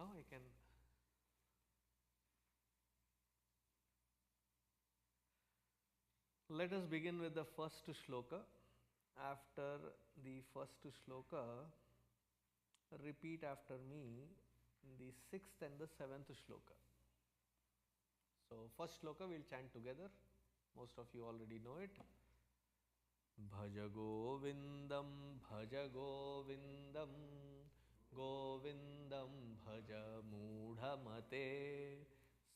Now I can let us begin with the first shloka. After the first shloka, repeat after me the sixth and the seventh shloka. So, first shloka we will chant together. Most of you already know it. Bhajagovindam, Bhajagovindam, Govindam bhaja mudhamate,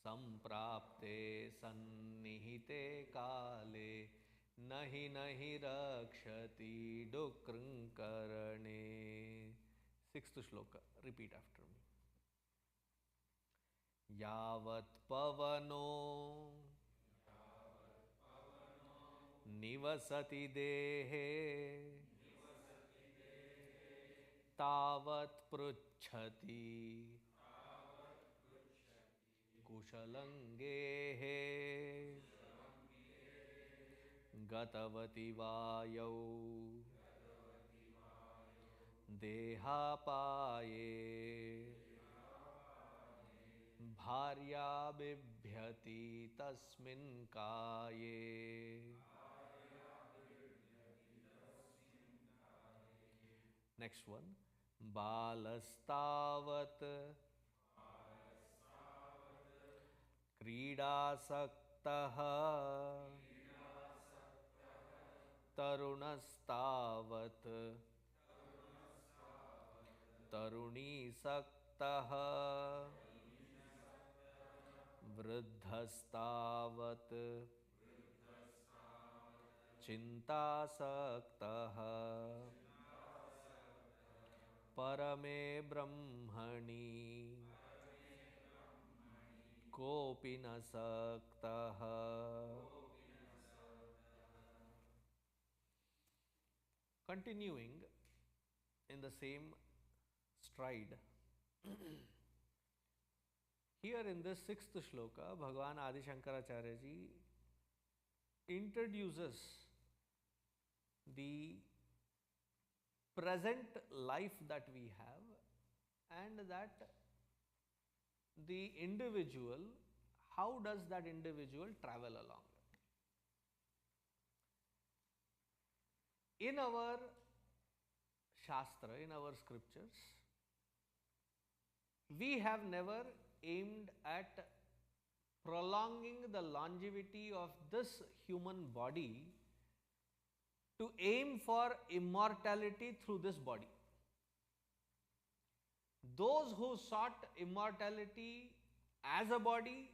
samprapte sannihite kale, nahi nahi rakshati dukrankarane. Sixth shloka, repeat after me. Yavat pavano निवसति देहे तावत् पृच्छति कुशलं गेः गतवति वायौ देहापाये भार्या बिभ्यति तस्मिन् काये Next one. Balastavat Kridasaktah Tarunastavat Tarunisaktah Vriddhastavat Chintasaktah परमे ब्रह्मणि कोपि न सक्तः. Continuing in the same stride, here in this sixth shloka, Bhagavan Adi Shankaracharya ji introduces the present life that we have and that the individual, how does that individual travel along? In our Shastra, in our scriptures, we have never aimed at prolonging the longevity of this human body to aim for immortality through this body. Those who sought immortality as a body,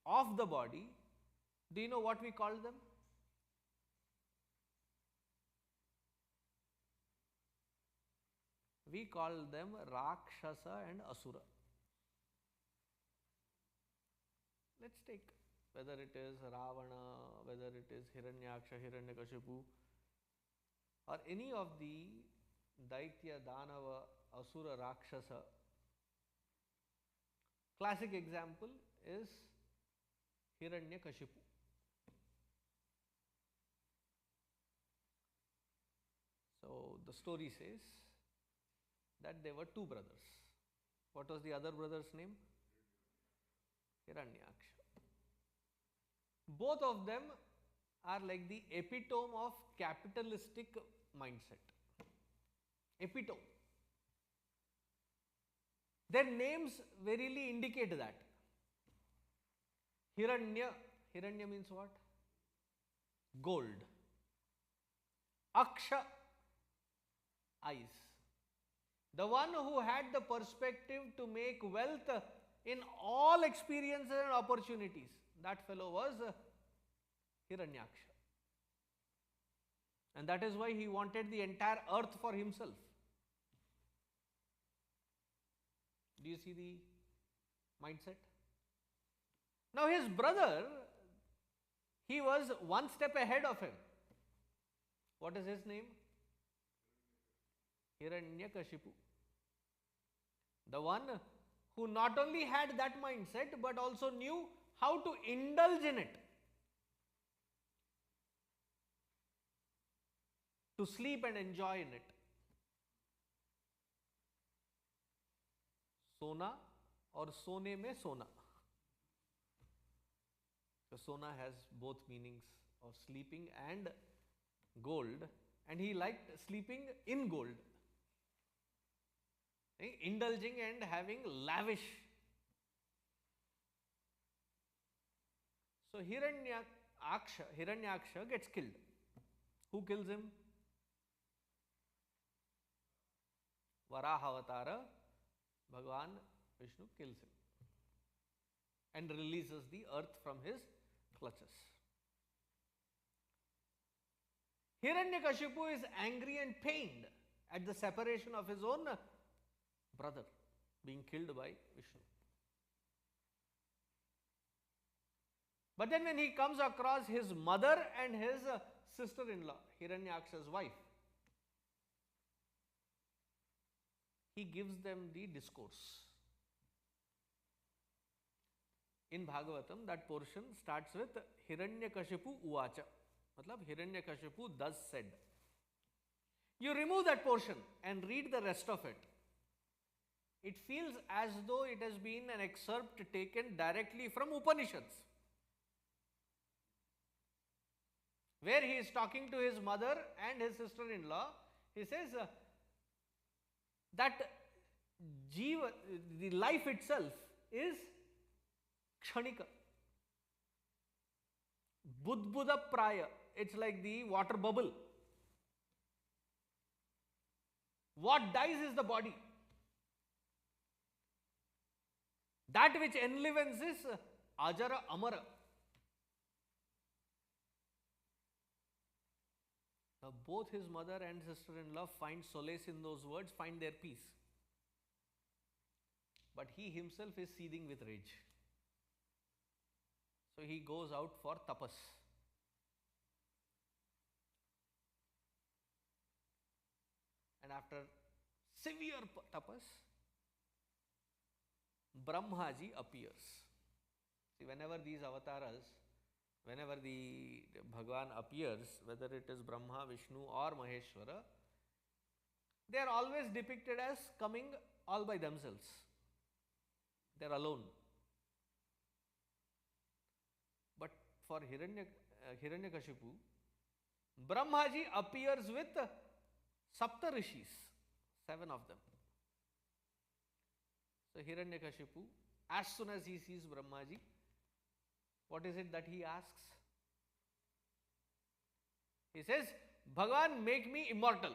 of the body, do you know what we call them? We call them Rakshasa and Asura. Let's take whether it is Ravana, whether it is Hiranyaksha, Hiranyakashipu, or any of the Daitya, Danava, Asura, Rakshasa. Classic example is Hiranyakashipu. So the story says that there were two brothers. What was the other brother's name? Hiranyaksha. Both of them are like the epitome of capitalistic mindset. Epitome. Their names verily indicate that. Hiranya. Hiranya means what? Gold. Aksha. Eyes. The one who had the perspective to make wealth in all experiences and opportunities. That fellow was Hiranyaksha. And that is why he wanted the entire earth for himself. Do you see the mindset? Now his brother, he was one step ahead of him. What is his name? Hiranyakashipu. The one who not only had that mindset but also knew how to indulge in it. To sleep and enjoy in it. Sona और सोने में सोना. So sona has both meanings of sleeping and gold, and he liked sleeping in gold, indulging and having lavish. So Hiranyaksha gets killed. Who kills him? Varaha Avatara, Bhagavan Vishnu kills him and releases the earth from his clutches. Hiranyakashipu is angry and pained at the separation of his own brother being killed by Vishnu. But then when he comes across his mother and his sister-in-law, Hiranyaksha's wife, he gives them the discourse. In Bhagavatam, that portion starts with Hiranyakashipu Uvacha. Matlab, Hiranyakashipu thus said. You remove that portion and read the rest of it. It feels as though it has been an excerpt taken directly from Upanishads, where he is talking to his mother and his sister-in-law. He says that Jiva, the life itself, is Kshanika. Budbuda Praya. It's like the water bubble. What dies is the body. That which enlivens is Ajara Amara. Now, both his mother and sister-in-law find solace in those words, find their peace. But he himself is seething with rage. So he goes out for tapas. And after severe tapas, Brahmaji appears. See, whenever these avatars, whenever the Bhagavan appears, whether it is Brahma, Vishnu or Maheshwara, they are always depicted as coming all by themselves. They are alone. But for Hiranyakashipu, Brahmaji appears with Sapta Rishis, 7 of them. So Hiranyakashipu, as soon as he sees Brahmaji, what is it that he asks? He says, Bhagavan, make me immortal.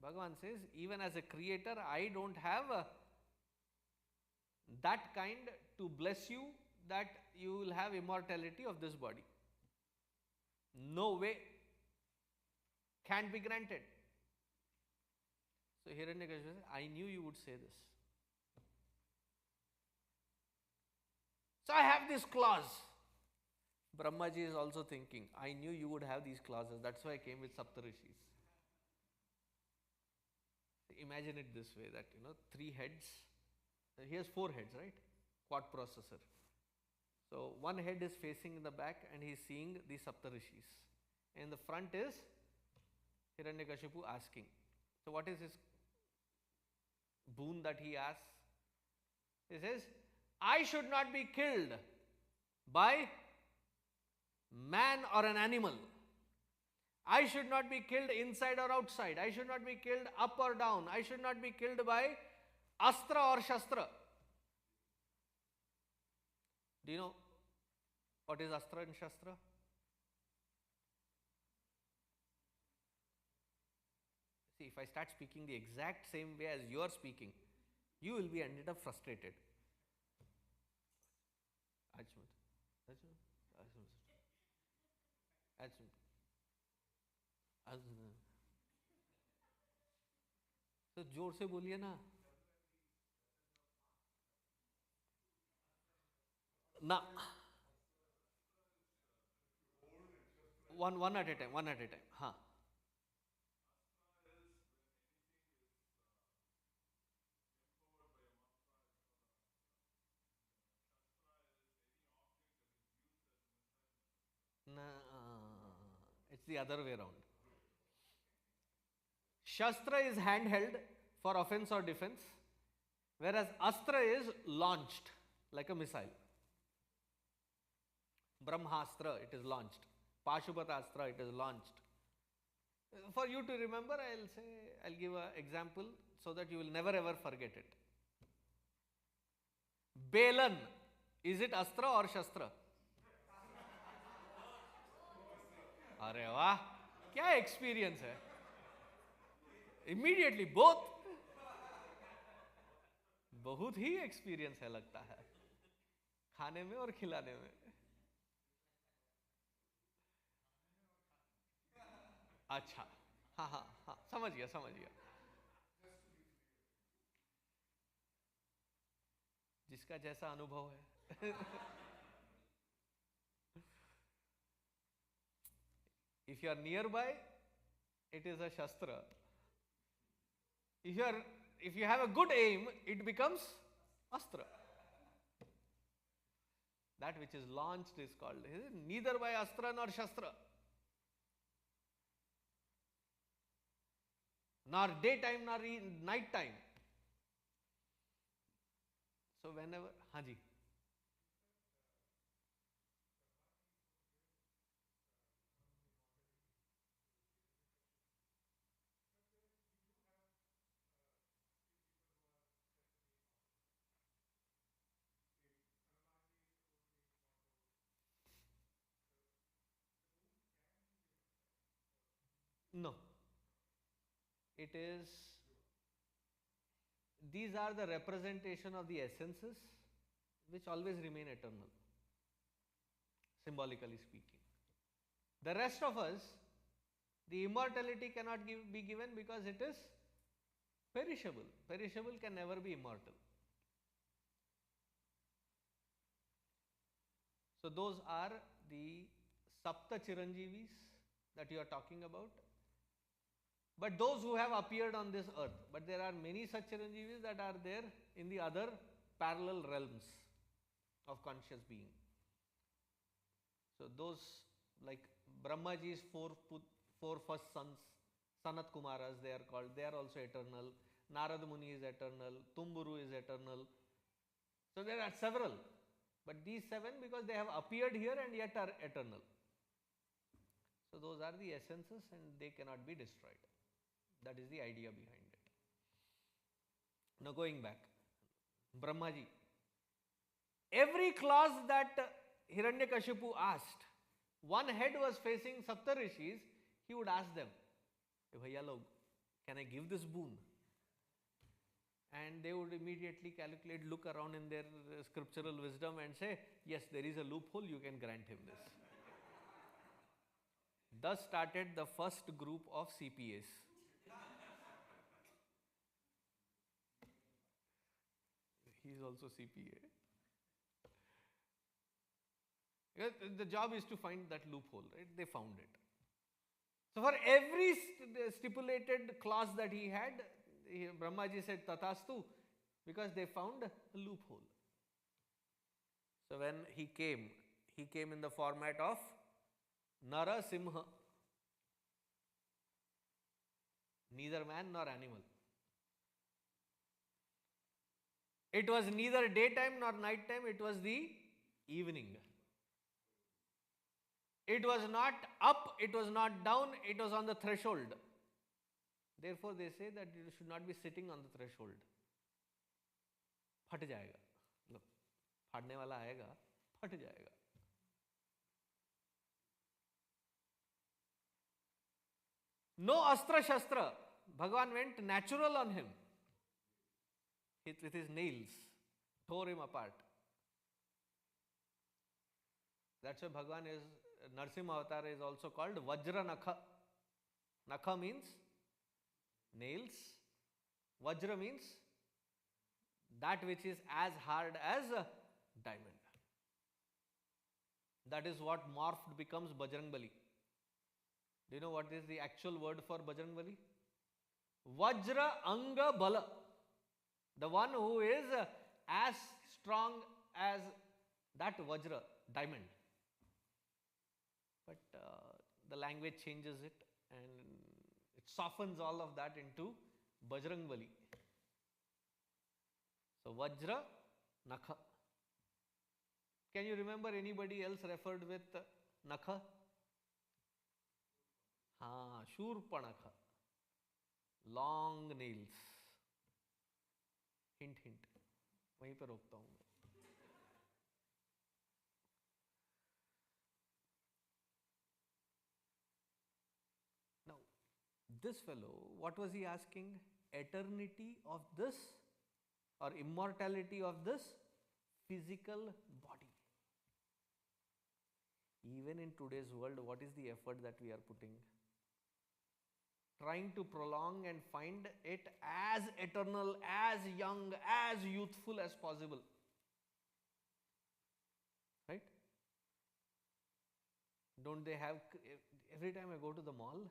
Bhagavan says, even as a creator, I don't have that kind to bless you that you will have immortality of this body. No way. Can't be granted. So Hiranyakashipu says, I knew you would say this. So I have this clause. Brahmaji is also thinking, I knew you would have these clauses. That's why I came with Saptarishis. Imagine it this way, that 3 heads. He has 4 heads, right? Quad processor. So one head is facing in the back and he is seeing the Saptarishis. In the front is Hiranyakashipu asking. So what is his boon that he asks? He says, I should not be killed by man or an animal. I should not be killed inside or outside. I should not be killed up or down. I should not be killed by astra or shastra. Do you know what is astra and shastra? See, if I start speaking the exact same way as you are speaking, you will be ended up frustrated. तो जोर से बोलिए ना. ना. One at a time. One at a time. हाँ. It's the other way around. Shastra is handheld for offense or defense, Whereas Astra is launched like a missile. Brahmastra, it is launched. Pashupatastra, it is launched. For you to remember, I'll give an example so that you will never ever forget it. Belan, is it Astra or Shastra? अरे वाह, क्या experience है? Immediately both. बहुत ही experience है लगता है खाने में और खिलाने में. अच्छा, हाँ हाँ हाँ, समझ गया समझ गया. जिसका जैसा अनुभव है. If you are nearby, it is a shastra. If you have a good aim, it becomes astra. That which is launched is called neither by astra nor shastra, nor daytime nor night time. So whenever, हाँ जी. No. It is, these are the representation of the essences which always remain eternal, symbolically speaking. The rest of us, the immortality cannot be given because it is perishable. Perishable can never be immortal. So those are the Sapta Chiranjeevis that you are talking about. But those who have appeared on this earth, but there are many such Chiranjeevis that are there in the other parallel realms of conscious being. So those like Brahmaji's four first sons, Sanat Kumaras they are called, they are also eternal. Narad Muni is eternal, Tumburu is eternal. So there are several, but these seven because they have appeared here and yet are eternal. So those are the essences and they cannot be destroyed. That is the idea behind it. Now going back, Brahmaji, every clause that Hiranyakashipu asked, one head was facing Saptarishis, he would ask them, Bhaiya log, can I give this boon? And they would immediately calculate, look around in their scriptural wisdom and say, yes, there is a loophole, you can grant him this. Thus started the first group of CPAs. He is also CPA. The job is to find that loophole, right? They found it. So for every stipulated clause that he had, Brahmaji said Tatastu because they found a loophole. So when he came in the format of Nara Simha, neither man nor animal. It was neither daytime nor night time, it was the evening. It was not up, it was not down, it was on the threshold. Therefore, they say that you should not be sitting on the threshold. फट जाएगा, मतलब फाड़ने वाला आएगा, फट जाएगा. No astra shastra. Bhagavan went natural on him. With his nails, tore him apart. That's why Bhagavan is, Narsimha Avatar is also called Vajra Nakha. Nakha means nails. Vajra means that which is as hard as a diamond. That is what morphed becomes Bajrangbali. Do you know what is the actual word for Bajrangbali? Vajra Anga Bala. The one who is as strong as that Vajra, diamond. But the language changes it and it softens all of that into Bajrangbali. Vajra Nakha. Can you remember anybody else referred with Nakha? Shurpanakha. Long nails. Hint, hint. वहीं पर रोकता हूं मैं. Now, this fellow, what was he asking? Eternity of this or immortality of this physical body. Even in today's world, what is the effort that we are putting? Trying to prolong and find it as eternal, as young, as youthful as possible. Right? Don't they have, every time I go to the mall,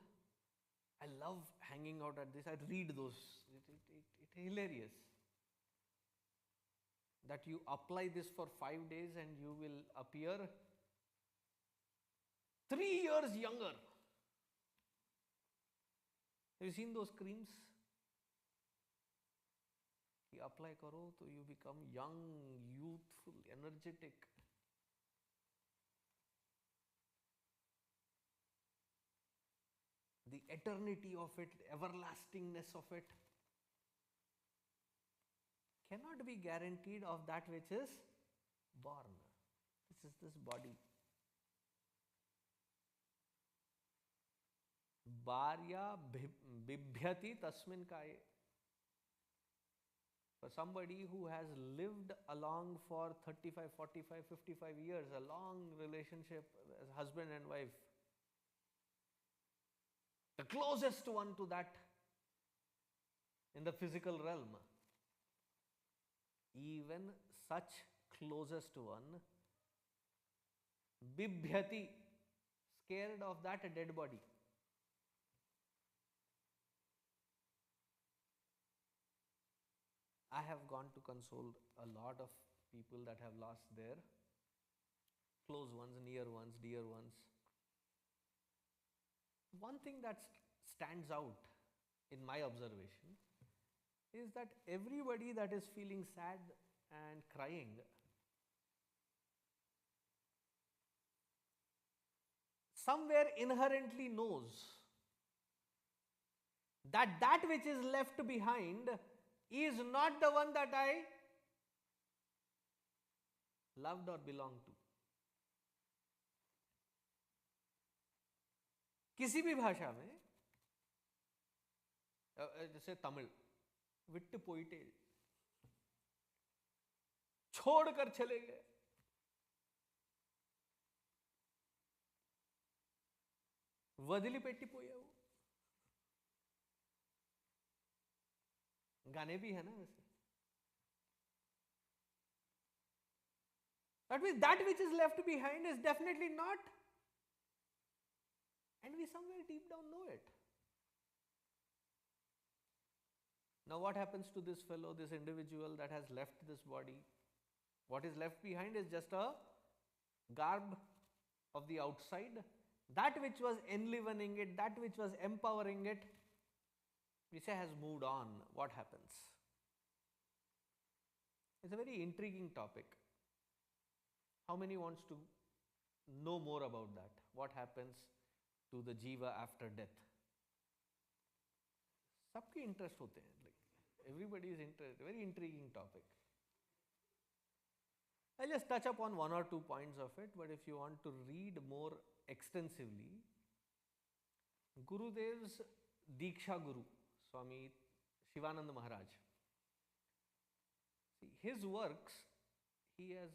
I love hanging out at this. I read those. It's hilarious. That you apply this for 5 days and you will appear 3 years younger. Have you seen those creams? You apply karo, so you become young, youthful, energetic. The eternity of it, everlastingness of it, cannot be guaranteed of that which is born. This is this body. Bharya bibhyati tasmin kaye. For somebody who has lived along for 35, 45, 55 years, a long relationship as husband and wife, the closest one to that in the physical realm, even such closest one, bibhyati, scared of that dead body. I have gone to console a lot of people that have lost their close ones, near ones, dear ones. One thing that stands out in my observation is that everybody that is feeling sad and crying somewhere inherently knows that that which is left behind is not the one that I loved or belonged to. किसी भी भाषा में, जैसे तमिल, विट्टु पोइटे, छोड़कर चले गए. वदिली patty पोया वो. गाने भी है ना वैसे. That means that which is left behind is definitely not, and we somewhere deep down know it. Now what happens to this fellow, this individual that has left this body? What is left behind is just a garb of the outside. That which was enlivening it, that which was empowering it, we say has moved on. What happens? It's a very intriguing topic. How many wants to know more about that? What happens to the jiva after death? सबके interest होते हैं. Like everybody is interested. Very intriguing topic. I'll just touch upon 1 or 2 points of it, but if you want to read more extensively, Gurudev's Diksha Guru, Swami Shivananda Maharaj, see, his works, he has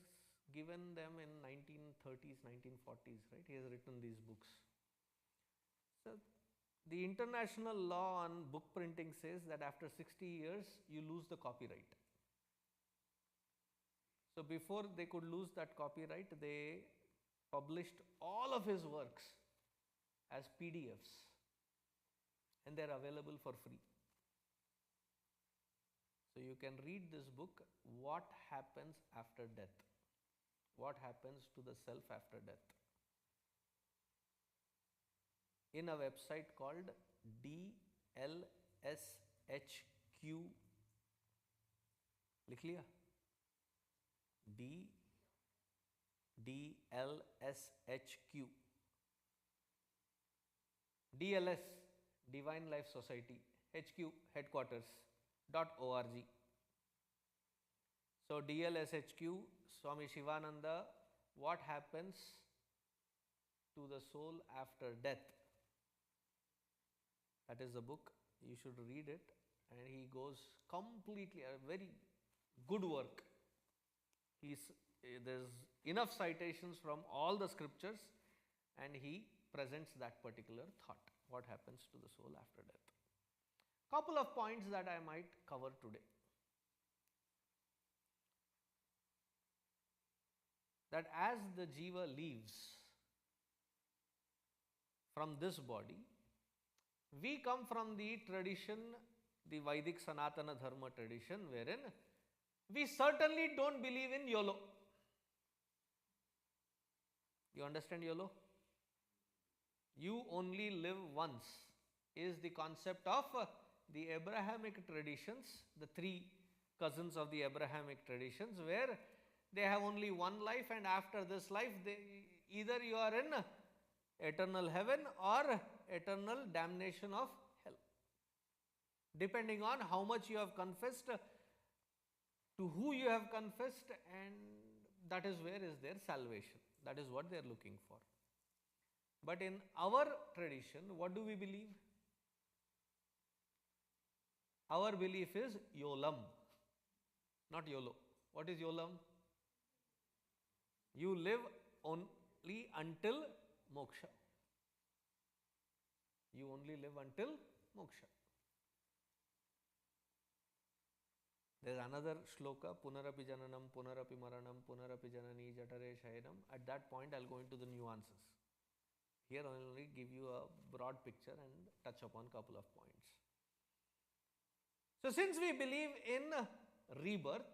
given them in 1930s, 1940s, right? He has written these books. So, the international law on book printing says that after 60 years, you lose the copyright. So, before they could lose that copyright, they published all of his works as PDFs, and they are available for free. So, you can read this book, What Happens After Death. What happens to the self after death? In a website called DLSHQ. लिख लिया? DLSHQ. DLS, Divine Life Society, HQ, headquarters, .org. So DLSHQ, Swami Shivananda, what happens to the soul after death? That is the book. You should read it. And he goes completely, a very good work. There's enough citations from all the scriptures, and he presents that particular thought. What happens to the soul after death? Couple of points that I might cover today. That as the jiva leaves from this body, we come from the tradition, the Vedic Sanatana Dharma tradition, wherein we certainly don't believe in YOLO. You understand YOLO? You only live once is the concept of the Abrahamic traditions, the three cousins of the Abrahamic traditions, where they have only one life, and after this life, either you are in eternal heaven or eternal damnation of hell, depending on how much you have confessed, to who you have confessed, and that is where is their salvation. That is what they are looking for. But in our tradition, what do we believe? Our belief is YOLAM, not YOLO. What is YOLAM? You live only until moksha. You only live until moksha. There is another shloka, Punarapi Jananam, Punarapi Maranam, Punarapi Janani, Jatare Shayanam. At that point, I will go into the nuances. Here I will only give you a broad picture and touch upon a couple of points. So since we believe in rebirth,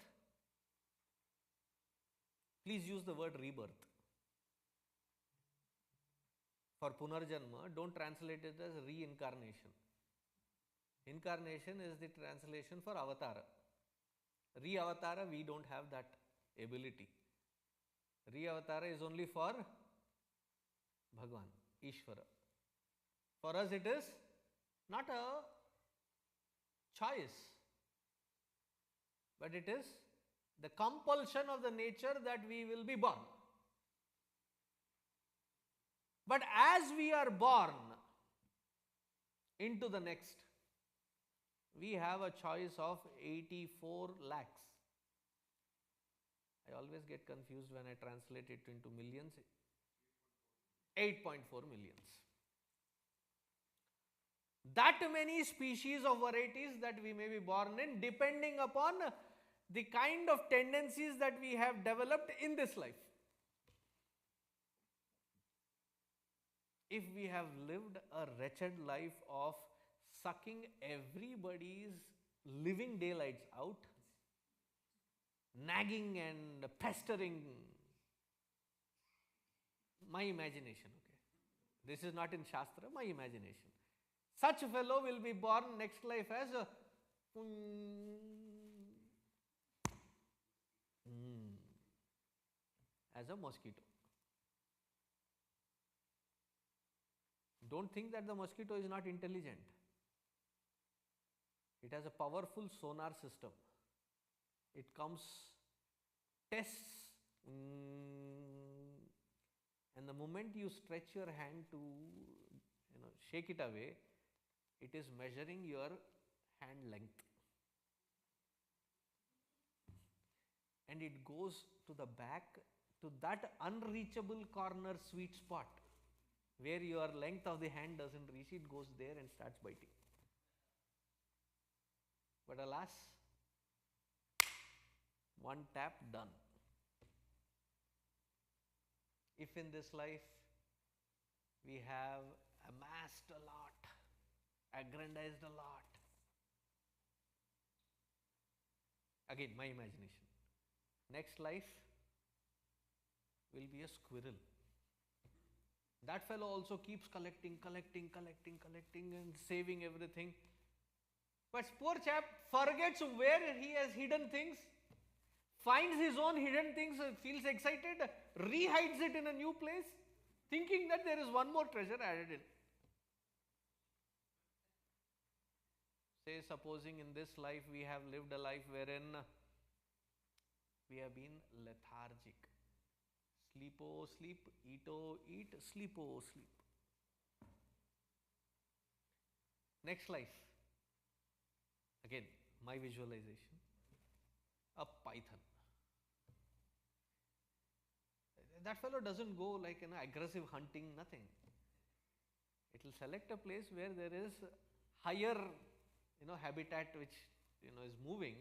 please use the word rebirth. For Punarjanma, don't translate it as reincarnation. Incarnation is the translation for avatara. Re-avatara, we don't have that ability. Re-avatara is only for Bhagwan, Ishvara. For us it is not a choice, but it is the compulsion of the nature that we will be born. But as we are born into the next, we have a choice of 84 lakhs. I always get confused when I translate it into millions. 8.4 millions. That many species of varieties that we may be born in, depending upon the kind of tendencies that we have developed in this life. If we have lived a wretched life of sucking everybody's living daylights out, nagging and pestering, my imagination, okay. This is not in Shastra, my imagination. Such a fellow will be born next life as a mosquito. Don't think that the mosquito is not intelligent. It has a powerful sonar system. It comes, tests, and the moment you stretch your hand to shake it away, it is measuring your hand length. And it goes to the back, to that unreachable corner sweet spot where your length of the hand doesn't reach, it goes there and starts biting. But alas, one tap, done. If in this life we have amassed a lot, aggrandized a lot, again my imagination, next life will be a squirrel. That fellow also keeps collecting and saving everything. But poor chap forgets where he has hidden things, finds his own hidden things, feels excited, rehides it in a new place, thinking that there is one more treasure added in. Say, supposing in this life we have lived a life wherein we have been lethargic. Sleep-o sleep, eat-o eat, sleep-o sleep. Next life. Again, my visualization. A python. That fellow doesn't go like aggressive hunting, nothing. It will select a place where there is higher habitat which is moving,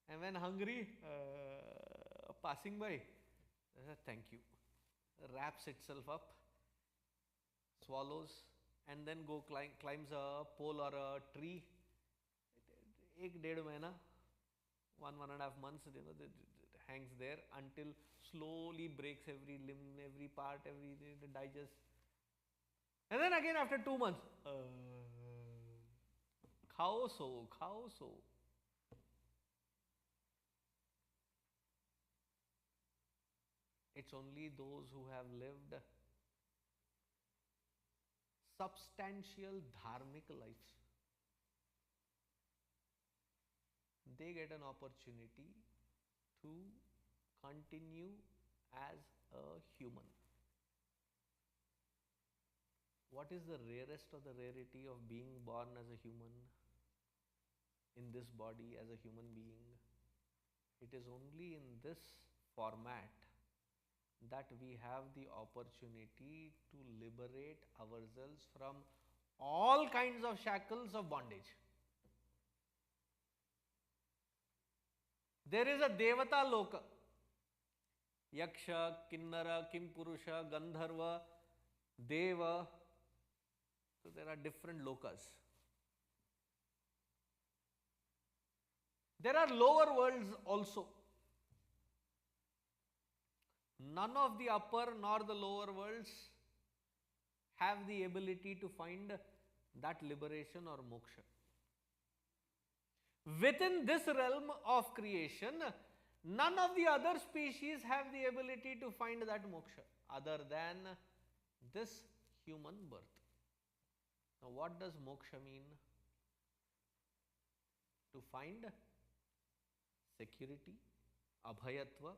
and when hungry, passing by, thank you, wraps itself up, swallows, and then climbs a pole or a tree. 1.5 mahina, 1.5 months, it hangs there until slowly breaks every limb, every part, everything digests, and then again after 2 months, khao so. It's only those who have lived substantial dharmic lives, they get an opportunity to continue as a human. What is the rarest of the rarity of being born as a human in this body as a human being? It is only in this format that we have the opportunity to liberate ourselves from all kinds of shackles of bondage. There is a Devata Loka. Yaksha, Kinnara, Kimpurusha, Gandharva, Deva. So there are different lokas. There are lower worlds also. None of the upper nor the lower worlds have the ability to find that liberation or moksha. Within this realm of creation, none of the other species have the ability to find that moksha other than this human birth. Now, what does moksha mean? To find security, abhayatva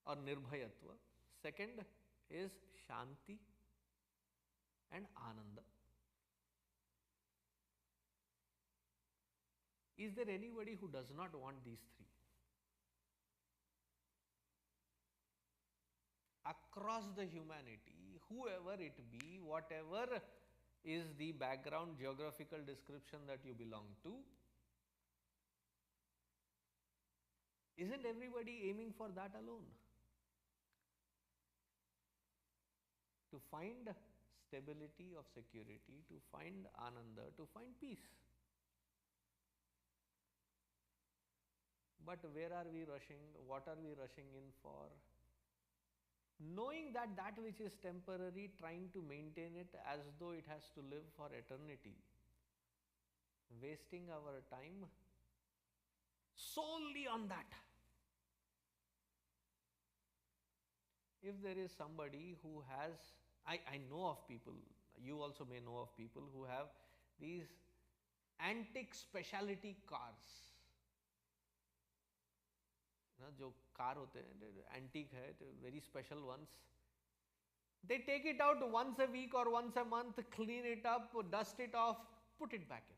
or nirbhayatva. Second is shanti and ananda. Is there anybody who does not want these three? Across the humanity, whoever it be, whatever is the background geographical description that you belong to, isn't everybody aiming for that alone? To find stability of security, to find ananda, to find peace. But where are we rushing? What are we rushing in for? Knowing that that which is temporary, trying to maintain it as though it has to live for eternity. Wasting our time solely on that. If there is somebody who has, I know of people, you also may know of people who have these antique specialty cars. जो car होते हैं antique है, very special ones. They take it out once a week or once a month, clean it up, dust it off, put it back in.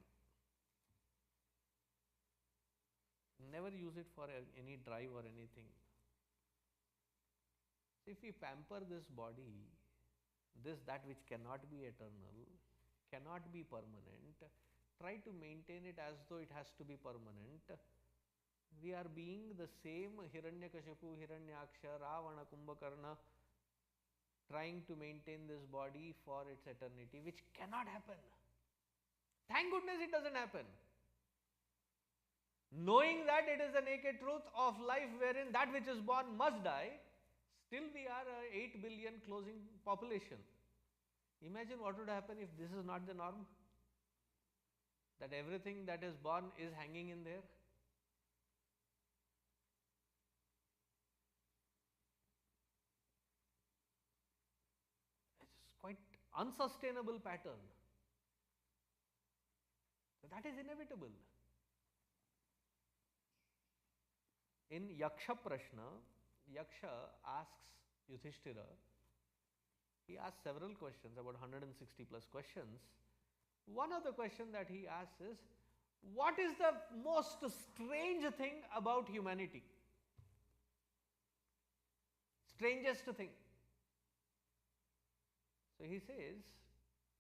Never use it for any drive or anything. If we pamper this body, that which cannot be eternal, cannot be permanent, try to maintain it as though it has to be permanent, we are being the same Hiranyakashipu, Hiranyaksha, Ravana, Kumbhakarna, trying to maintain this body for its eternity, which cannot happen. Thank goodness it doesn't happen. Knowing that it is the naked truth of life wherein that which is born must die, still we are a 8 billion closing population. Imagine what would happen if this is not the norm. That everything that is born is hanging in there. unsustainable pattern. So that is inevitable. In Yaksha Prashna, Yaksha asks Yudhishthira, he asks several questions, about 160 plus questions. One of the questions that he asks is, what is the most strange thing about humanity? Strangest thing. So he says,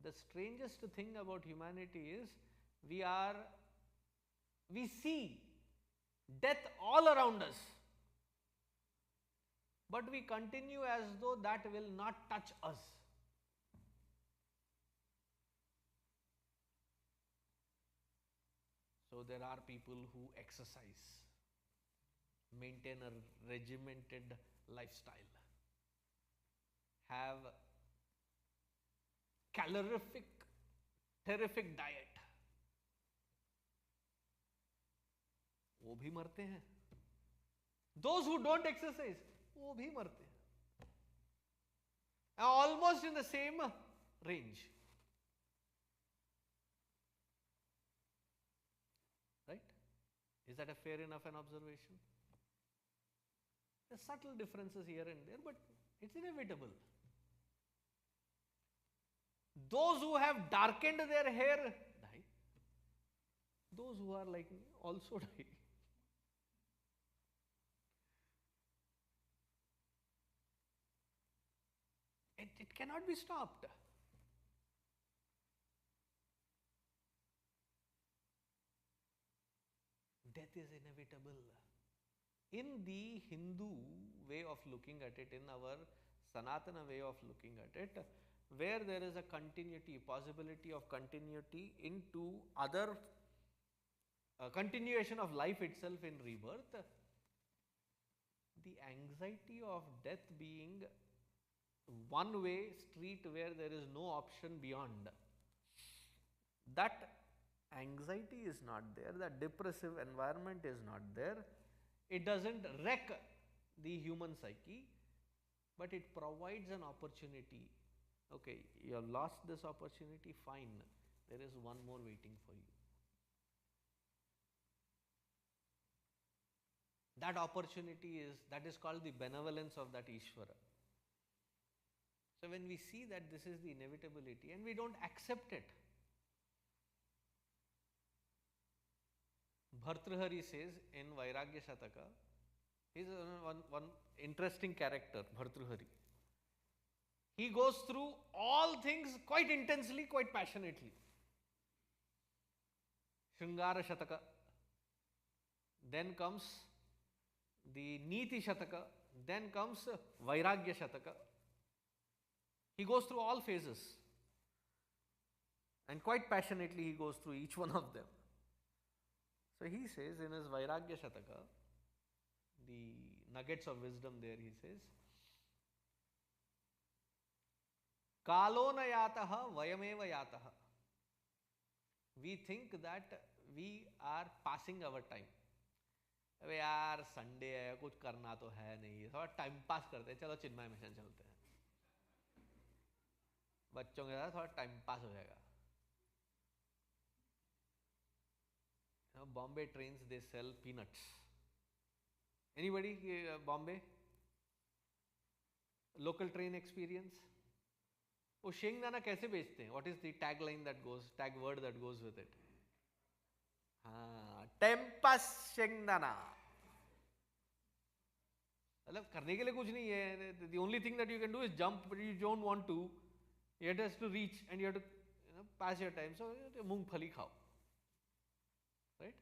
the strangest thing about humanity is we see death all around us, but we continue as though that will not touch us. So there are people who exercise, maintain a regimented lifestyle, have calorific, terrific diet. वो भी मरते हैं. Those who don't exercise, वो भी मरते हैं. Almost in the same range. Right? Is that a fair enough an observation? There are subtle differences here and there, but it's inevitable. Those who have darkened their hair die. Those who are like me also die. It cannot be stopped. Death is inevitable. In the Hindu way of looking at it, in our Sanatana way of looking at it, where there is a continuity, possibility of continuity into other continuation of life itself in rebirth, the anxiety of death being one way street where there is no option beyond, that anxiety is not there, that depressive environment is not there. It doesn't wreck the human psyche, but it provides an opportunity. Okay, you have lost this opportunity, fine, there is one more waiting for you. That opportunity that is called the benevolence of that Ishvara. So when we see that this is the inevitability and we don't accept it, Bhartrhari says in Vairagya Shataka, he is one interesting character, Bhartrhari. He goes through all things quite intensely, quite passionately. Shringara Shataka. Then comes the Niti Shataka. Then comes Vairagya Shataka. He goes through all phases. And quite passionately he goes through each one of them. So he says in his Vairagya Shataka, the nuggets of wisdom there, he says, Kalo na yataha vayameva yataha. We think that we are passing our time. अबे यार Sunday है, कुछ करना तो है नहीं, थोड़ा time pass करते हैं, चलो चिन्मय मिशन चलते हैं, बच्चों के साथ थोड़ा टाइम पास हो जाएगा. Bombay trains, they sell peanuts. Anybody Bombay? Local train experience? वो शेंगदाना कैसे बेचते हैं? What is the tag word that goes with it? हाँ, टेम्पस शेंगदाना. मतलब करने के लिए कुछ नहीं है. The only thing that you can do is jump, but you don't want to. You have to reach and you have to pass your time. So मूंगफली खाओ. Right?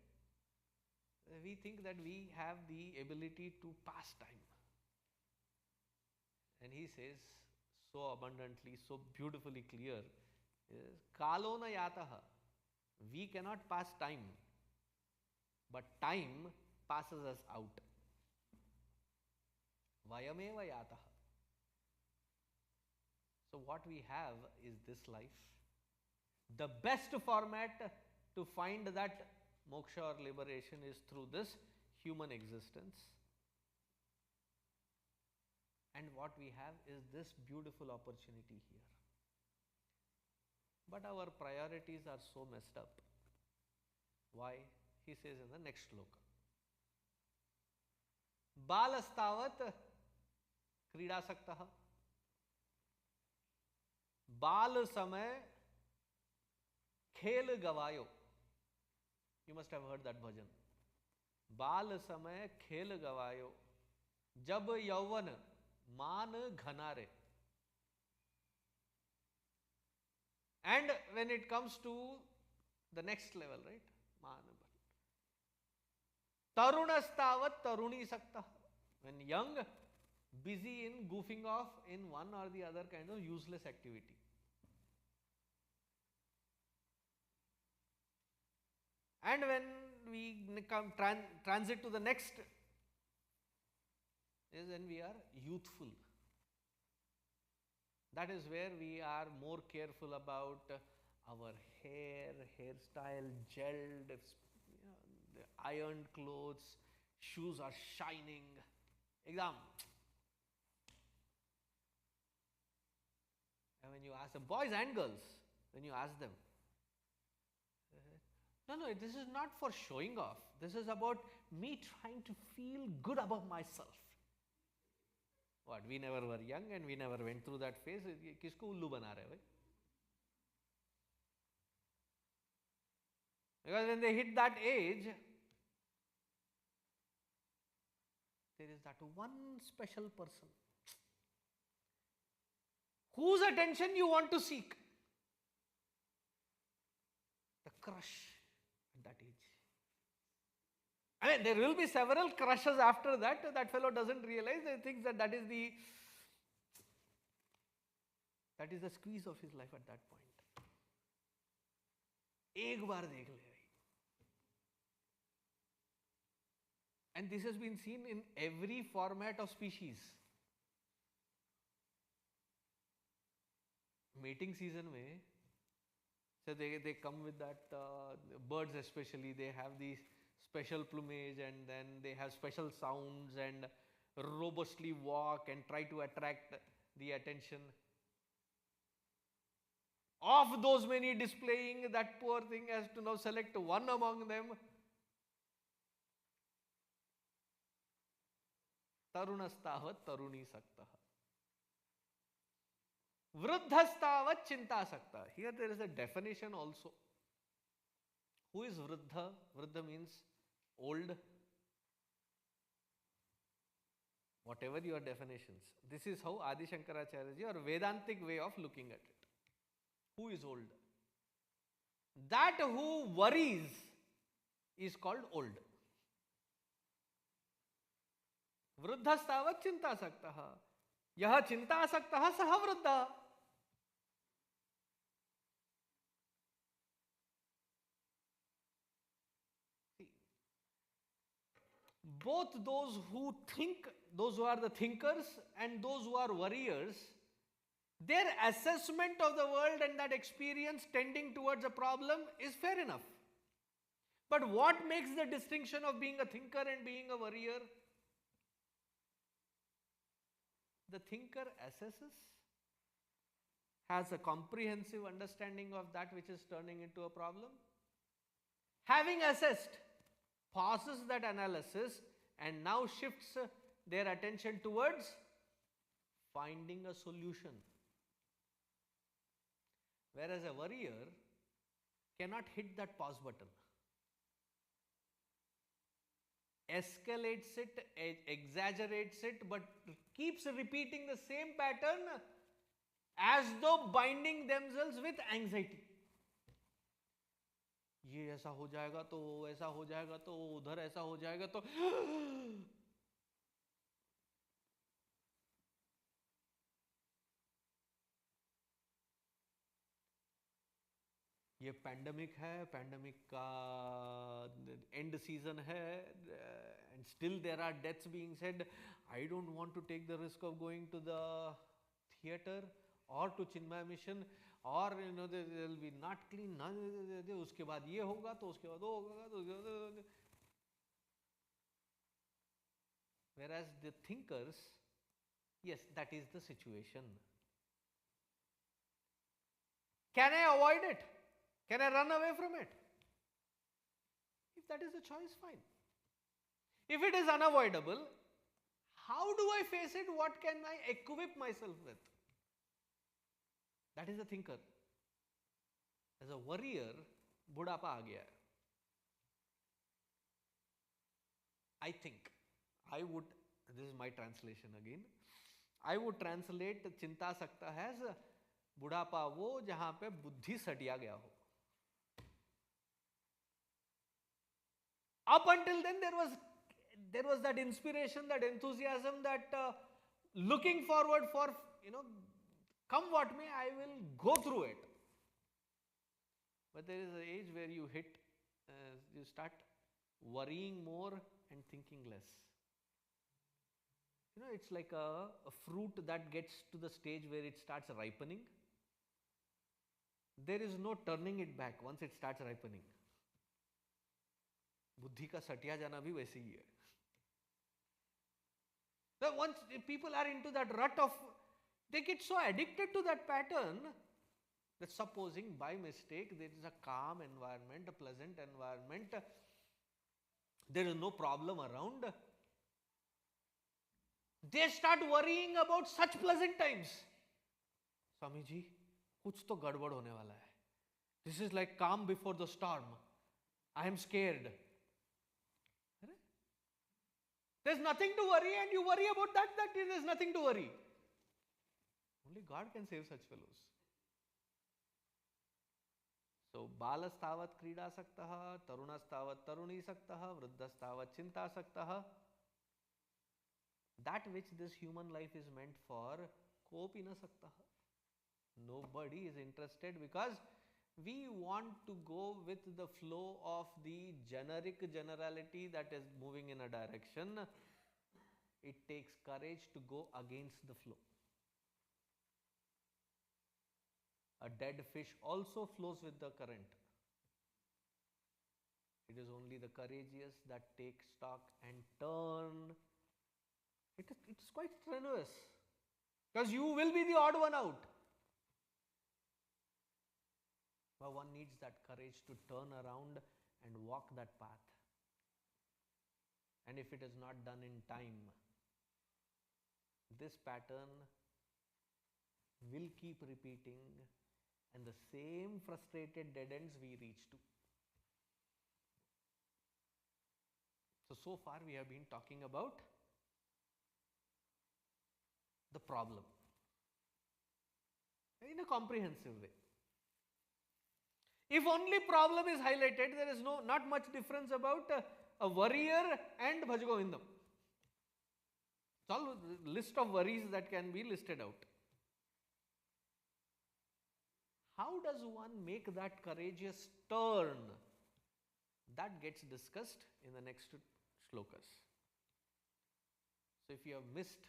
We think that we have the ability to pass time. And he says so abundantly, so beautifully clear, Kalo na yataha. We cannot pass time, but time passes us out. Vayameva yataha. So what we have is this life. The best format to find that moksha or liberation is through this human existence. And what we have is this beautiful opportunity here. But our priorities are so messed up. Why? He says in the next shloka. Balastavat क्रीडासक्तः. बाल समय खेल गवायो. You must have heard that bhajan. बाल समय खेल गवायो, जब यौवन मान घनारे. And when it comes to the next level, right? Tarunastavat taruni sakta. When young, busy in goofing off in one or the other kind of useless activity. And when we come transit to the next, is when we are youthful. That is where we are more careful about our hair, hairstyle, gelled, the ironed clothes, shoes are shining. Exam. And when you ask them, boys and girls, when you ask them, no, this is not for showing off. This is about me trying to feel good about myself. What? We never were young and we never went through that phase. Kisko ullu bana rahe bhai? Because when they hit that age, there is that one special person whose attention you want to seek. The crush at that age. I mean, there will be several crushes after that. That fellow doesn't realize. He thinks that that is the squeeze of his life at that point. एक बार देख ले. And this has been seen in every format of species. Mating season mein, so they come with that, birds especially, they have these special plumage and then they have special sounds and robustly walk and try to attract the attention. Of those many displaying, that poor thing has to now select one among them. Tarunastavat taruni sakta. Vruddhastavat chinta sakta. Here there is a definition also. Who is Vruddha? Vruddha means old. Whatever your definitions. This is how Adi Shankaracharya ji or Vedantic way of looking at it. Who is old? That who worries is called old. Vruddhastavat chinta saktaha. Yaha chinta saktaha saha vruddha. See, both those who think, those who are the thinkers and those who are worriers, their assessment of the world and that experience tending towards a problem is fair enough. But what makes the distinction of being a thinker and being a worrier? The thinker assesses, has a comprehensive understanding of that which is turning into a problem. Having assessed, passes that analysis and now shifts their attention towards finding a solution. Whereas a worrier cannot hit that pause button. Escalates it, exaggerates it, but keeps repeating the same pattern as though binding themselves with anxiety. ये ऐसा हो जाएगा तो ऐसा हो जाएगा तो उधर ऐसा हो जाएगा तो ये पैंडेमिक है, पैंडेमिक का एंड सीजन है, and still there are deaths being said. I don't want to take the risk of going to the theater or to Chinmaya Mission, or there will be not clean, उसके बाद ये होगा तो उसके बाद वो होगा तो. Whereas the thinkers, yes, that is the situation. Can I avoid it? Can I run away from it? If that is the choice, fine. If it is unavoidable, how do I face it? What can I equip myself with? That is the thinker. As a warrior, बुढ़ापा आ गया है. I think, this is my translation again, I would translate चिंता सकता as बुढ़ापा वो जहां पे बुद्धि सटिया गया हो. Up until then there was that inspiration, that enthusiasm, that looking forward for, come what may, I will go through it. But there is an age where you start worrying more and thinking less. It's like a fruit that gets to the stage where it starts ripening. There is no turning it back once it starts ripening. बुद्धि का सटिया जाना भी वैसे ही है. So once people are into that rut of, they get so addicted to that pattern that supposing by mistake there is a calm environment, a pleasant environment, there is no problem around, they start worrying about such pleasant times. Swami ji, kuch to gadbad hone wala hai. This is like calm before the storm. I am scared. There's nothing to worry, and you worry about that there's nothing to worry. Only God can save such fellows. So, balastavat krida saktaha, tarunastavat taruni saktaha, vruddhastavat chinta saktaha. That which this human life is meant for, kopi na saktaha. Nobody is interested, because we want to go with the flow of the generic generality that is moving in a direction. It takes courage to go against the flow. A dead fish also flows with the current. It is only the courageous that take stock and turn. It is quite strenuous, because you will be the odd one out. But one needs that courage to turn around and walk that path. And if it is not done in time, this pattern will keep repeating, and the same frustrated dead ends we reach to. So far we have been talking about the problem in a comprehensive way. If only problem is highlighted, there is not much difference about a warrior and Bhajagovindam. It's all a list of worries that can be listed out. How does one make that courageous turn? That gets discussed in the next shlokas. So if you have missed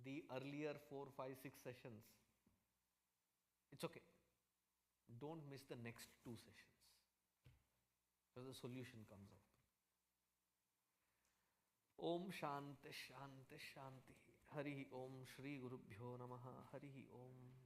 the earlier 4, 5, 6 sessions, it's okay. Don't miss the next 2 sessions, because the solution comes out. Om Shanti Shanti Shanti. Hari Om Shri Gurubhyo Namaha. Hari Om.